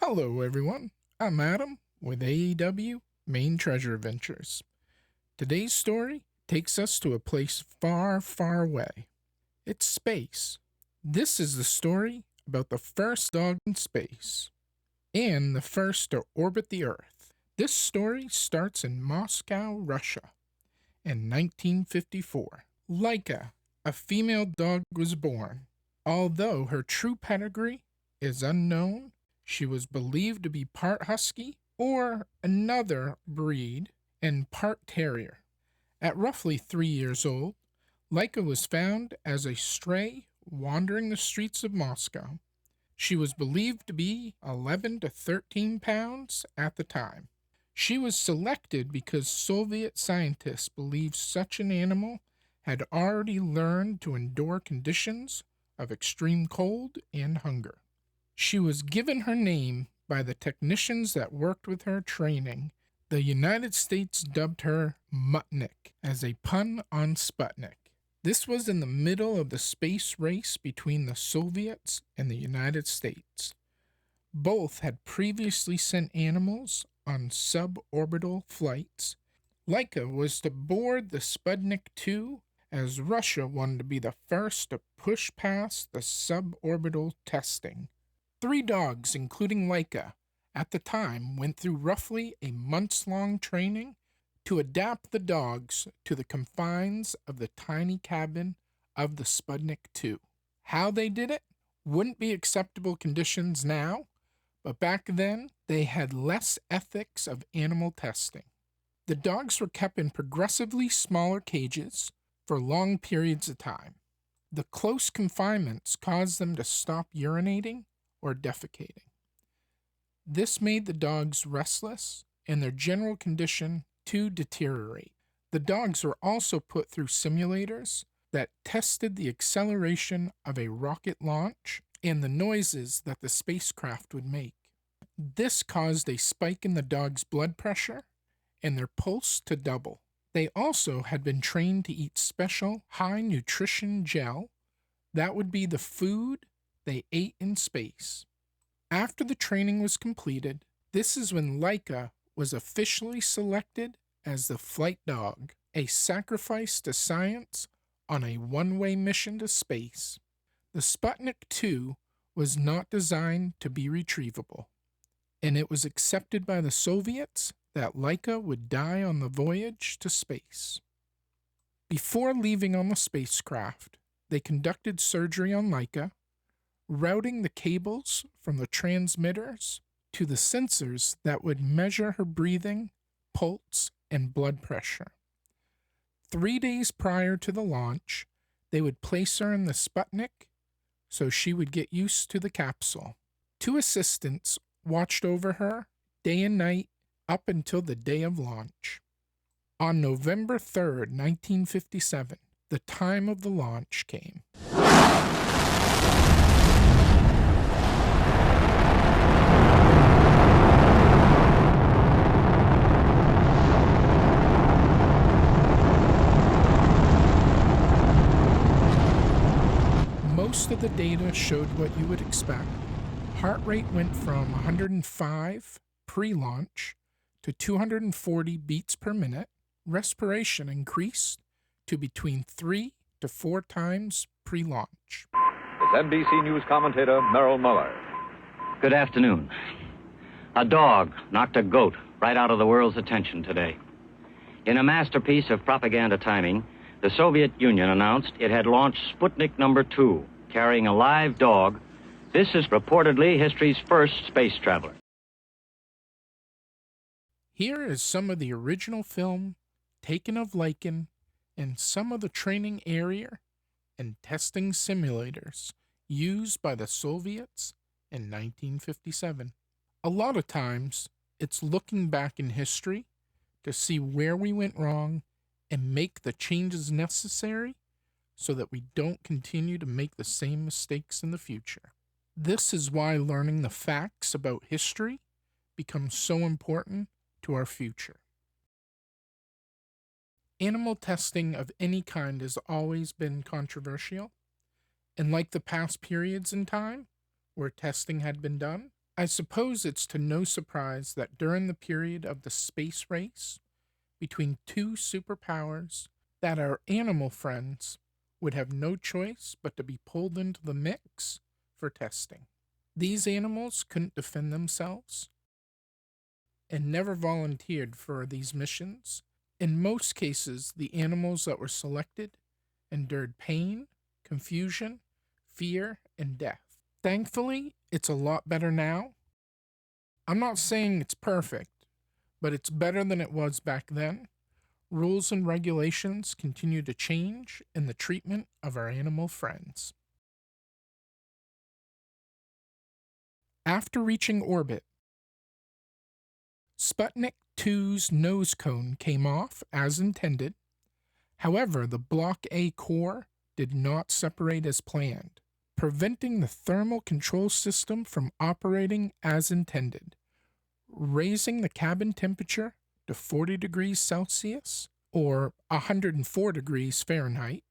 Hello, everyone. I'm Adam with AEW Main Treasure Adventures. Today's story takes us to a place far, far away. It's space. This is the story about the first dog in space and the first to orbit the Earth. This story starts in Moscow, Russia, in 1954. Laika, a female dog, was born. Although her true pedigree is unknown, she was believed to be part husky or another breed and part terrier. At roughly 3 years old, Laika was found as a stray wandering the streets of Moscow. She was believed to be 11 to 13 pounds at the time. She was selected because Soviet scientists believed such an animal had already learned to endure conditions of extreme cold and hunger. She was given her name by the technicians that worked with her training. The United States dubbed her Mutnik as a pun on Sputnik. This was in the middle of the space race between the Soviets and the United States. Both had previously sent animals on suborbital flights. Laika was to board the Sputnik 2 as Russia wanted to be the first to push past the suborbital testing. 3 dogs, including Laika, at the time went through roughly a months-long training to adapt the dogs to the confines of the tiny cabin of the Sputnik 2. How they did it wouldn't be acceptable conditions now, but back then they had less ethics of animal testing. The dogs were kept in progressively smaller cages for long periods of time. The close confinements caused them to stop urinating or defecating. This made the dogs restless and their general condition to deteriorate. The dogs were also put through simulators that tested the acceleration of a rocket launch and the noises that the spacecraft would make. This caused a spike in the dogs' blood pressure and their pulse to double. They also had been trained to eat special high nutrition gel that would be the food they ate in space. After the training was completed, this is when Laika was officially selected as the flight dog, a sacrifice to science on a one-way mission to space. The Sputnik 2 was not designed to be retrievable, and it was accepted by the Soviets that Laika would die on the voyage to space. Before leaving on the spacecraft, they conducted surgery on Laika, routing the cables from the transmitters to the sensors that would measure her breathing, pulse, and blood pressure. 3 days prior to the launch, they would place her in the Sputnik so she would get used to the capsule. 2 assistants watched over her day and night up until the day of launch. On November 3rd, 1957, the time of the launch came. Most of the data showed what you would expect. Heart rate went from 105 pre-launch to 240 beats per minute. Respiration increased to between 3 to 4 times pre-launch. It's NBC News commentator Merrill Muller. Good afternoon. A dog knocked a goat right out of the world's attention today. In a masterpiece of propaganda timing, the Soviet Union announced it had launched Sputnik number 2, carrying a live dog. This is reportedly history's first space traveler. Here is some of the original film taken of Laika and some of the training area and testing simulators used by the Soviets in 1957. A lot of times, it's looking back in history to see where we went wrong and make the changes necessary so that we don't continue to make the same mistakes in the future. This is why learning the facts about history becomes so important to our future. Animal testing of any kind has always been controversial, and like the past periods in time where testing had been done, I suppose it's to no surprise that during the period of the space race between two superpowers, that our animal friends would have no choice but to be pulled into the mix for testing. These animals couldn't defend themselves and never volunteered for these missions. In most cases, the animals that were selected endured pain, confusion, fear, and death. Thankfully, it's a lot better now. I'm not saying it's perfect, but it's better than it was back then. Rules and regulations continue to change in the treatment of our animal friends. After reaching orbit, Sputnik 2's nose cone came off as intended. However, the Block A core did not separate as planned, preventing the thermal control system from operating as intended, raising the cabin temperature to 40 degrees Celsius or 104 degrees Fahrenheit.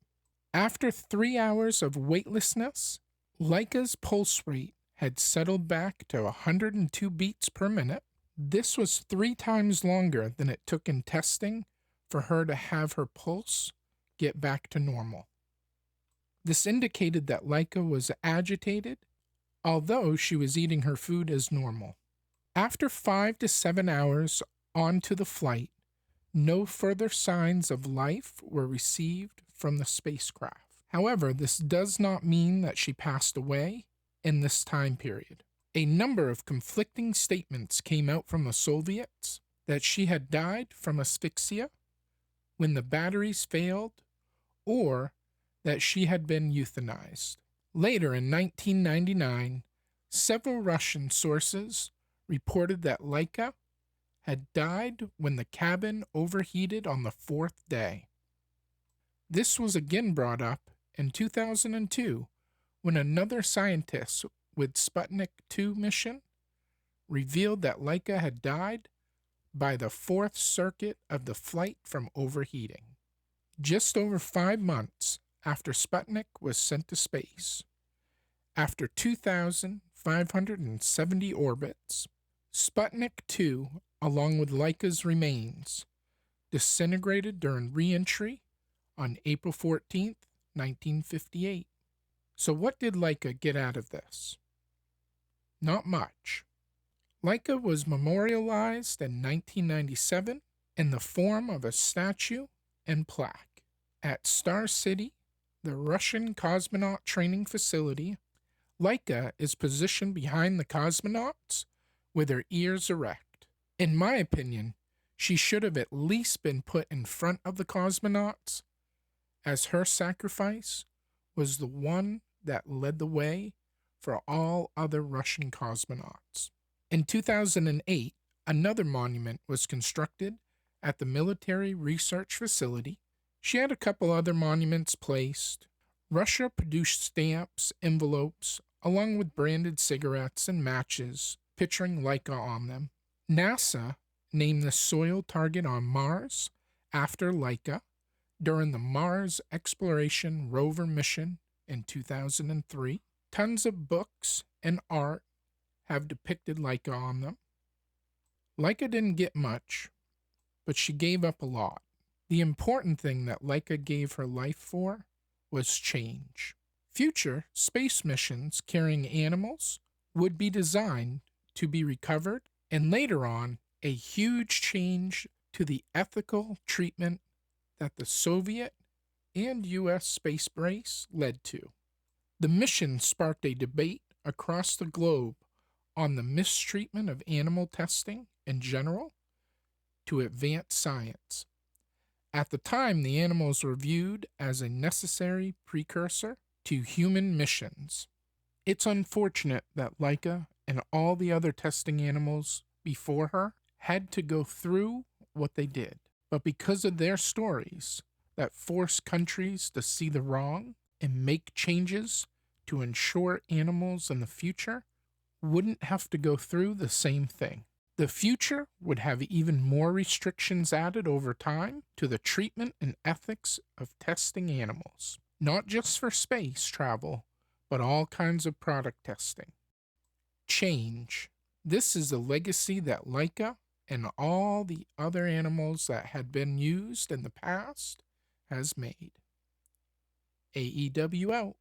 After 3 hours of weightlessness, Laika's pulse rate had settled back to 102 beats per minute. This was 3 times longer than it took in testing for her to have her pulse get back to normal. This indicated that Laika was agitated, although she was eating her food as normal. After 5 to 7 hours onto the flight, no further signs of life were received from the spacecraft. However, this does not mean that she passed away in this time period. A number of conflicting statements came out from the Soviets that she had died from asphyxia when the batteries failed, or that she had been euthanized. Later in 1999, several Russian sources reported that Laika had died when the cabin overheated on the 4th day. This was again brought up in 2002 when another scientist with Sputnik 2 mission revealed that Laika had died by the 4th circuit of the flight from overheating. Just over 5 months after Sputnik was sent to space, after 2,570 orbits, Sputnik 2, along with Laika's remains, disintegrated during re-entry on April 14, 1958. So what did Laika get out of this? Not much. Laika was memorialized in 1997 in the form of a statue and plaque at Star City, the Russian cosmonaut training facility. Laika is positioned behind the cosmonauts with her ears erect. In my opinion, she should have at least been put in front of the cosmonauts, as her sacrifice was the one that led the way for all other Russian cosmonauts. In 2008, another monument was constructed at the Military Research Facility. She had a couple other monuments placed. Russia produced stamps, envelopes, along with branded cigarettes and matches picturing Laika on them. NASA named the soil target on Mars after Laika during the Mars Exploration Rover mission in 2003. Tons of books and art have depicted Laika on them. Laika didn't get much, but she gave up a lot. The important thing that Laika gave her life for was change. Future space missions carrying animals would be designed to be recovered, and later on, a huge change to the ethical treatment that the Soviet and U.S. space race led to. The mission sparked a debate across the globe on the mistreatment of animal testing in general to advance science. At the time, the animals were viewed as a necessary precursor to human missions. It's unfortunate that Laika and all the other testing animals before her had to go through what they did. But because of their stories that force countries to see the wrong and make changes to ensure animals in the future wouldn't have to go through the same thing. The future would have even more restrictions added over time to the treatment and ethics of testing animals, not just for space travel, but all kinds of product testing. Change. This is the legacy that Laika and all the other animals that had been used in the past has made. AEW out.